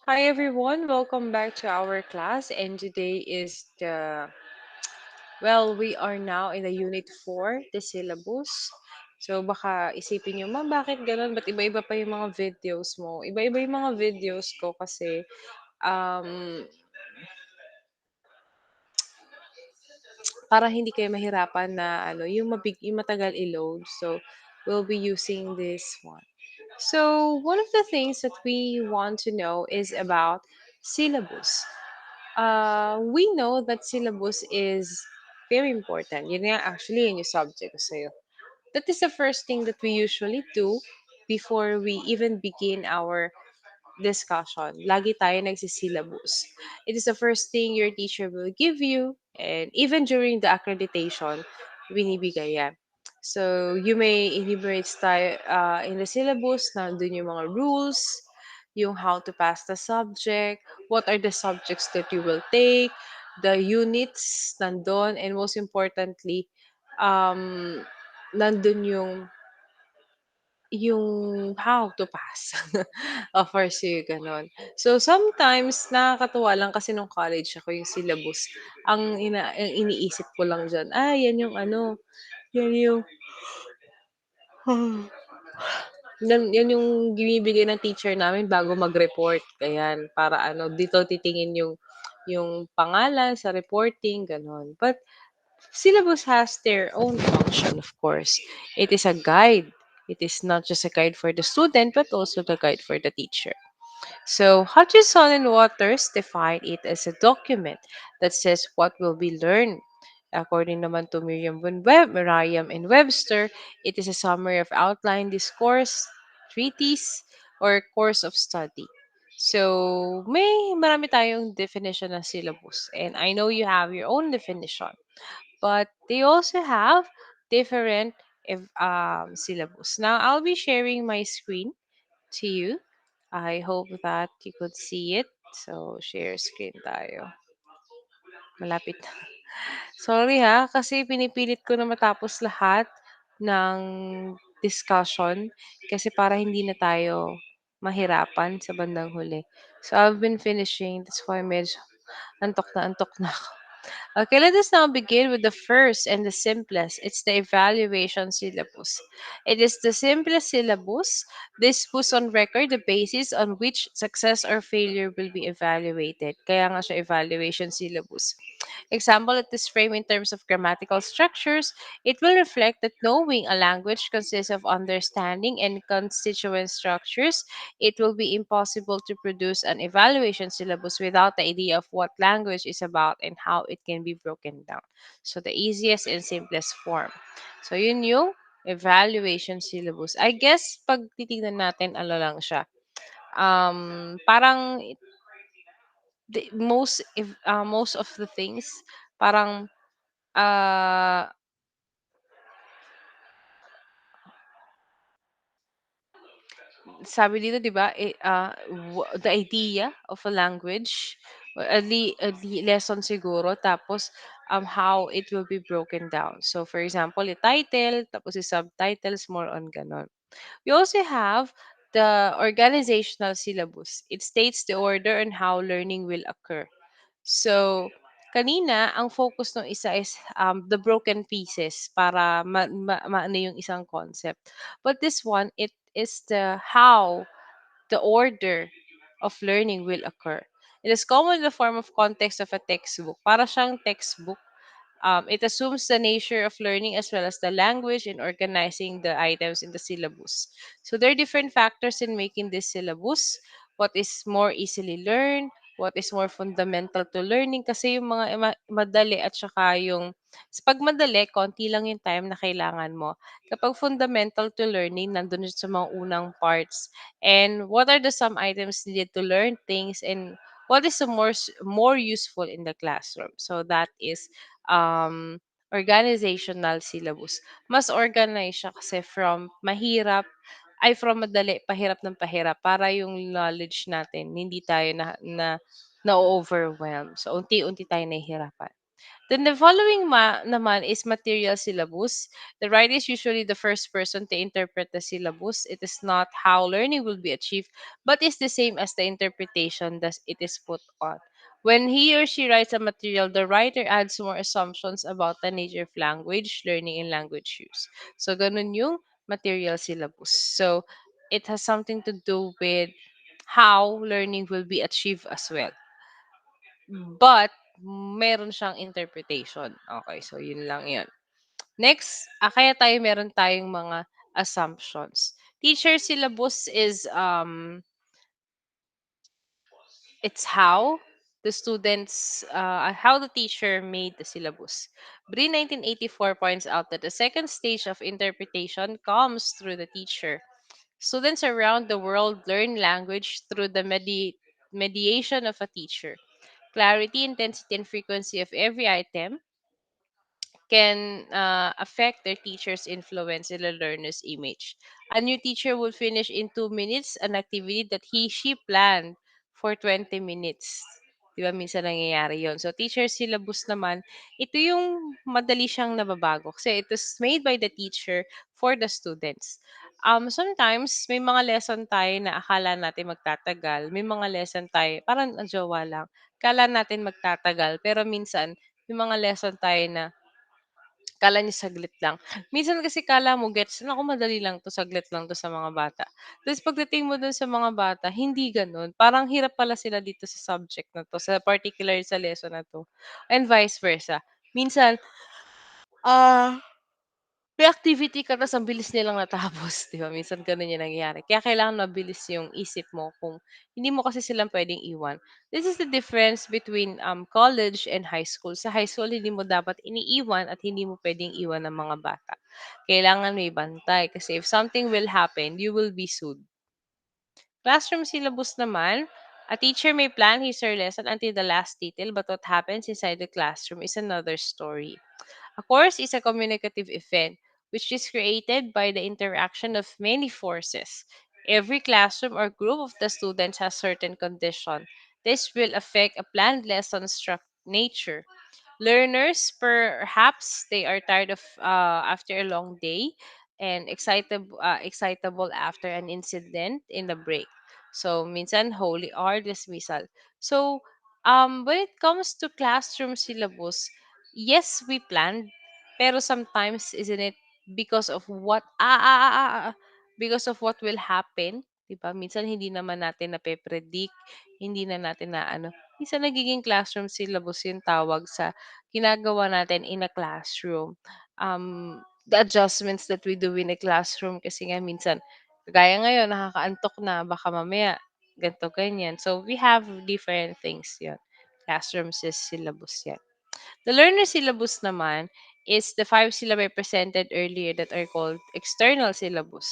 Hi everyone, welcome back to our class. And today is we are now in the unit 4, the syllabus. So baka isipin nyo, ma, bakit ganun? Ba't iba-iba pa yung mga videos mo? Iba-iba yung mga videos ko kasi um, para hindi kayo mahirapan na yung matagal i-load. So we'll be using this one. So one of the things that we want to know is about syllabus. We know that syllabus is very important. Yun nga, actually, yun yung subject ko sa'yo. That is the first thing that we usually do before we even begin our discussion. Lagi tayo nagsisyllabus. It is the first thing your teacher will give you, and even during the accreditation, binibigay yan. So, you may enumerate tayo in the syllabus, nandun yung mga rules, yung how to pass the subject, what are the subjects that you will take, the units nandun, and most importantly, um, nandun yung how to pass. Offers you gano'n. So, sometimes nakakatuwa lang kasi nung college ako yung syllabus, ang iniisip ko lang diyan, yan yung ano, yan yung yan yung binibigay ng teacher namin bago mag-report, ayan. Para ano, dito titingin yung pangalan sa reporting, gano'n. But syllabus has their own function, of course. It is a guide. It is not just a guide for the student, but also the guide for the teacher. So, Hutchison and Waters define it as a document that says what will be learned. According naman to Merriam and Webster, it is a summary of outline discourse, treatise, or course of study. So, marami tayong definition ng syllabus. And I know you have your own definition. But they also have different syllabus. Now, I'll be sharing my screen to you. I hope that you could see it. So, share screen tayo. Malapit. Sorry ha, kasi pinipilit ko na matapos lahat ng discussion kasi para hindi na tayo mahirapan sa bandang huli. So, I've been finishing. That's why medyo antok na ako. Okay, let us now begin with the first and the simplest. It's the evaluation syllabus. It is the simplest syllabus. This puts on record the basis on which success or failure will be evaluated. Kaya nga siya evaluation syllabus. Example, it is framed in terms of grammatical structures. It will reflect that knowing a language consists of understanding and constituent structures. It will be impossible to produce an evaluation syllabus without the idea of what language is about and how it can be broken down. So, the easiest and simplest form. So, yun yung evaluation syllabus. I guess, pag titignan natin, ano lang siya. Parang most of the things, parang uh, sabi dito 'di ba, the idea of a language, lesson siguro tapos, how it will be broken down. So, for example, yung title tapos yung subtitles more on gano'n. We also have the organizational syllabus. It states the order and how learning will occur. So, kanina ang focus ng isa is, the broken pieces para maano yung isang concept. But this one, it is the how the order of learning will occur. It is common in the form of context of a textbook. Para siyang textbook. It assumes the nature of learning as well as the language in organizing the items in the syllabus. So there are different factors in making this syllabus. What is more easily learned, what is more fundamental to learning kasi yung mga madali at saka yung pag madali, konti lang yung time na kailangan mo. Kapag fundamental to learning, nandun siya sa mga unang parts. And what are the some items needed to learn things and what is the more useful in the classroom. So that is organizational syllabus. Mas organized siya kasi from madali, pahirap ng pahirap para yung knowledge natin hindi tayo na na overwhelm. So unti-unti tayo nahihirapan. Then the following naman is material syllabus. The writer is usually the first person to interpret the syllabus. It is not how learning will be achieved, but is the same as the interpretation that it is put on. When he or she writes a material, the writer adds more assumptions about the nature of language, learning, and language use. So, ganun yung material syllabus. So, it has something to do with how learning will be achieved as well. But meron siyang interpretation. Okay, so yun lang yun. Next, kaya meron tayong mga assumptions. Teacher syllabus is it's how the teacher made the syllabus. Brin 1984 points out that the second stage of interpretation comes through the teacher. Students around the world learn language through the mediation of a teacher. Clarity, intensity, and frequency of every item can affect their teacher's influence in the learner's image. A new teacher will finish in 2 minutes an activity that she planned for 20 minutes. Di ba minsan nangyayari yon. So, teacher syllabus naman, ito yung madali siyang nababago kasi it is made by the teacher for the students. Sometimes, may mga lesson tayo na akala natin magtatagal. May mga lesson tayo, parang ang jowa lang. Akala natin magtatagal. Pero minsan, may mga lesson tayo na kala niyo saglit lang. Minsan kasi kala mo gets, naku madali lang 'to, saglit lang 'to sa mga bata. Tapos pagdating mo dun sa mga bata, hindi gano'n. Parang hirap pala sila dito sa subject na 'to, sa particular sa lesson na 'to, and vice versa. Minsan, ah may activity ka ta's ang bilis nilang natapos, 'di ba? Minsan gano'n yung nangyayari. Kaya kailangan mabilis yung isip mo kung hindi mo kasi silang puwedeng iwan. This is the difference between, college and high school. Sa high school, hindi mo dapat iniiwan at hindi mo puwedeng iwan ang mga bata. Kailangan may bantay kasi if something will happen, you will be sued. Classroom syllabus naman, a teacher may plan his or her lesson until the last detail, but what happens inside the classroom is another story. A course is a communicative event which is created by the interaction of many forces. Every classroom or group of the students has certain condition. This will affect a planned lesson nature. Learners, perhaps they are tired of after a long day and excitable after an incident in the break. So, minsan holy or dismissal. So, when it comes to classroom syllabus, yes, we planned, pero sometimes isn't it because of because of what will happen, 'di ba? Minsan hindi naman natin nape-predict, hindi na natin na ano. Minsan nagiging classroom syllabus yung tawag sa ginagawa natin in a classroom. The adjustments that we do in a classroom kasi nga minsan kagaya ngayon nakakaantok na baka mamaya ganito ganyan. So we have different things 'yon. Classroom syllabus 'yan. The learner syllabus naman is the five syllabi presented earlier that are called external syllabus.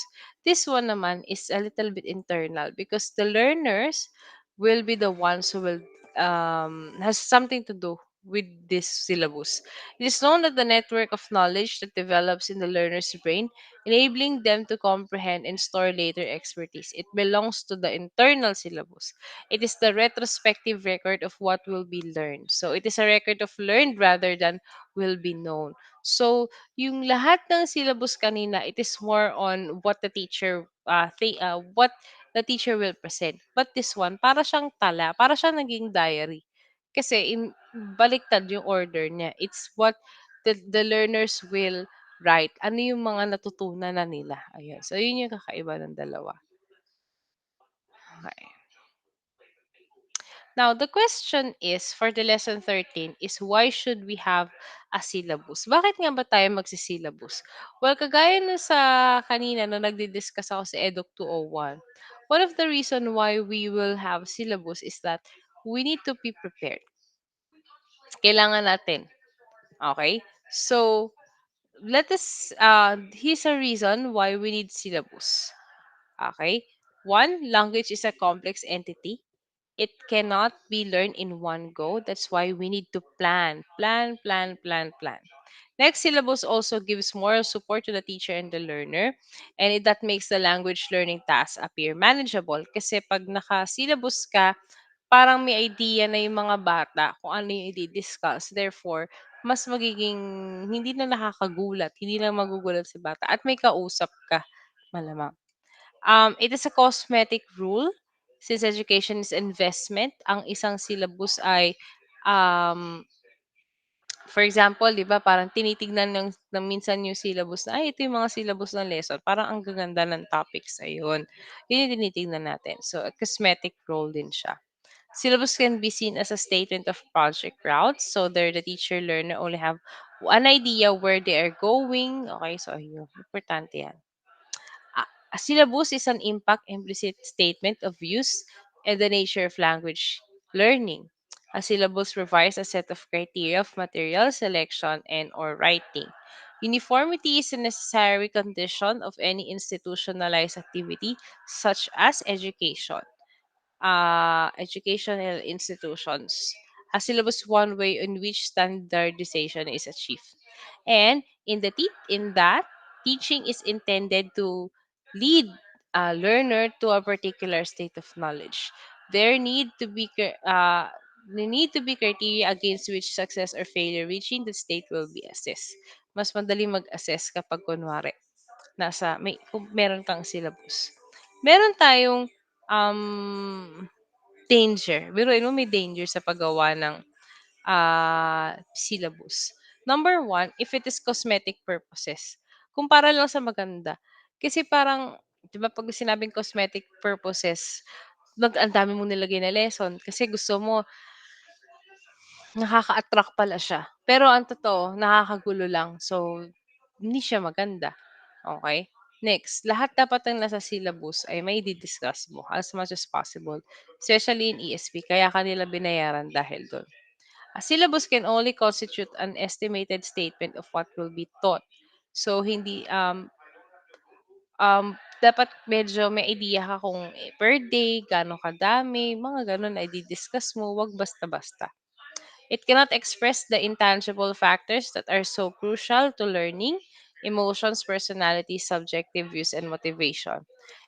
This one naman is a little bit internal because the learners will be the ones who will has something to do with this syllabus. It is known that the network of knowledge that develops in the learner's brain, enabling them to comprehend and store later expertise. It belongs to the internal syllabus. It is the retrospective record of what will be learned. So, it is a record of learned rather than will be known. So, yung lahat ng syllabus kanina, it is more on what the teacher, what the teacher will present. But this one, para siyang tala, para siyang naging diary. Kasi baliktad yung order niya. It's what the learners will write. Ano yung mga natutunan na nila. Ayan. So, yun yung kakaiba ng dalawa. Okay. Now, the question is for the lesson 13 is why should we have a syllabus? Bakit nga ba tayo magsisyllabus? Well, kagaya na sa kanina no nagdi-discuss ako sa Eduk 201, one of the reason why we will have syllabus is that we need to be prepared. Kailangan natin. Okay? So, here's a reason why we need syllabus. Okay? One, language is a complex entity. It cannot be learned in one go. That's why we need to plan, plan, plan, plan, plan. Next, syllabus also gives moral support to the teacher and the learner, and that makes the language learning task appear manageable. Kasi pag naka-syllabus ka, parang may idea na yung mga bata kung ano yung i-di-discuss. Therefore, mas magiging hindi na nakakagulat, hindi na magugulat si bata at may kausap ka, malamang. It is a cosmetic rule since education is investment. Ang isang syllabus ay, um, for example, 'di ba, parang tinitignan ng minsan yung syllabus na, "Ay, ito yung mga syllabus ng lesson, parang ang gaganda ng topics." Ayun, yun yung tinitignan natin. So, a cosmetic role din siya. Syllabus can be seen as a statement of project routes. So there, the teacher learner only have one idea where they are going. Okay, so ayun, importante yan. A syllabus is an impact implicit statement of use and the nature of language learning. A syllabus provides a set of criteria of material selection and or writing. Uniformity is a necessary condition of any institutionalized activity such as education. Educational institutions. A syllabus one way in which standardization is achieved. And in that, teaching is intended to lead a learner to a particular state of knowledge. There need to be there need to be criteria against which success or failure reaching the state will be assessed. Mas madali mag-assess kapag kunwari kung meron kang syllabus. Meron tayong um danger. Biruin mo may danger sa paggawa ng, syllabus. Number one, if it is cosmetic purposes. Kung para lang sa maganda. Kasi parang 'di ba 'pag sinabing cosmetic purposes, ang dami mong nilagay na lesson kasi gusto mo nakaka-attract pala siya. Pero ang totoo nakakagulo lang. So, hindi siya maganda, okey? Next, lahat dapat ng nasa syllabus ay maidi-discuss mo as much as possible, especially in ESP kaya ka nila binayaran dahil dun. A syllabus can only constitute an estimated statement of what will be taught. So, hindi, dapat medyo may idea ka kung, per day, gaano kadami, mga gano'n na idi-discuss mo, 'wag basta-basta. It cannot express the intangible factors that are so crucial to learning: emotions, personality, subjective views, and motivation.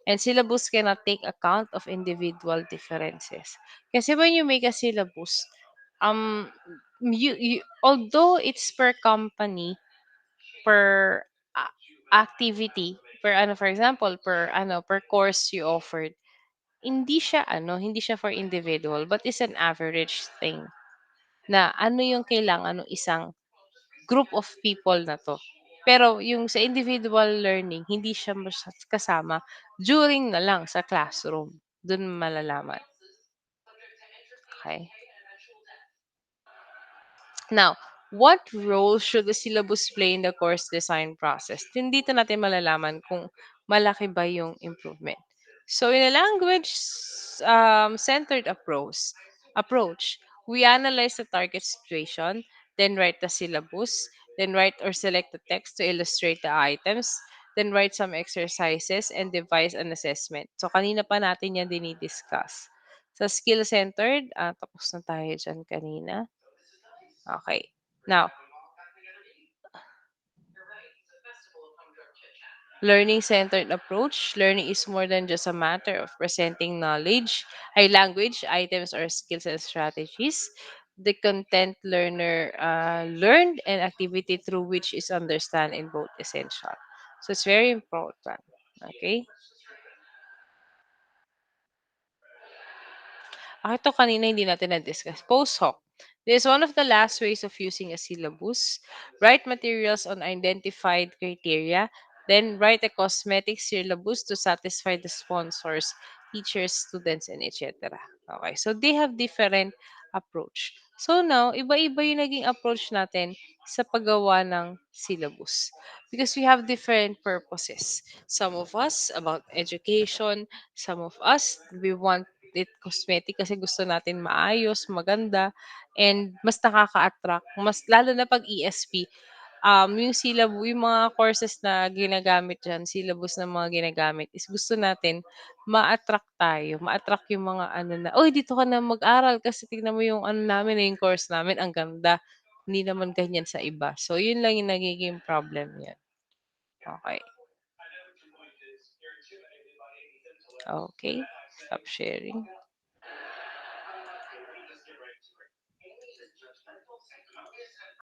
And syllabus cannot take account of individual differences. Kasi when you make a syllabus, um, although it's per company, per activity, for example, per course you offered, hindi siya for individual, but it's an average thing na ano yung kailangan ng isang group of people na 'to. Pero yung sa individual learning, hindi siya kasama during na lang sa classroom, dun malalaman, okey? Now, what role should the syllabus play in the course design process? Dito natin malalaman kung malaki ba yung improvement. So, in a language centered approach, we analyze the target situation, then write the syllabus, then write or select the text to illustrate the items, then write some exercises and devise an assessment. So, kanina pa natin yan dinidiscuss. Sa skill-centered, tapos na tayo dyan kanina. Okay. Now, learning-centered approach. Learning is more than just a matter of presenting language, items, or skills and strategies. The content learner learned and activity through which is understand in both essential. So it's very important. Okay. Ito kanina hindi natin na-discuss. Post hoc. This is one of the last ways of using a syllabus. Write materials on identified criteria, then write a cosmetic syllabus to satisfy the sponsors, teachers, students, and etc. Okay, so they have different approach. So now, iba-iba yung naging approach natin sa paggawa ng syllabus. Because we have different purposes. Some of us about education, some of us, we want it cosmetic kasi gusto natin maayos, maganda, and mas nakaka-attract. Mas lalo na 'pag ESP, yung mga courses na ginagamit diyan, syllabus na mga ginagamit is gusto natin ma-attract tayo, ma-attract yung mga ano na, "Uy, dito ka na mag-aral kasi tignan mo yung ano namin, yung course namin ang ganda." Hindi naman ganyan sa iba. So, yun lang yung nagiging problem niyan. Okay. Okay, stop sharing.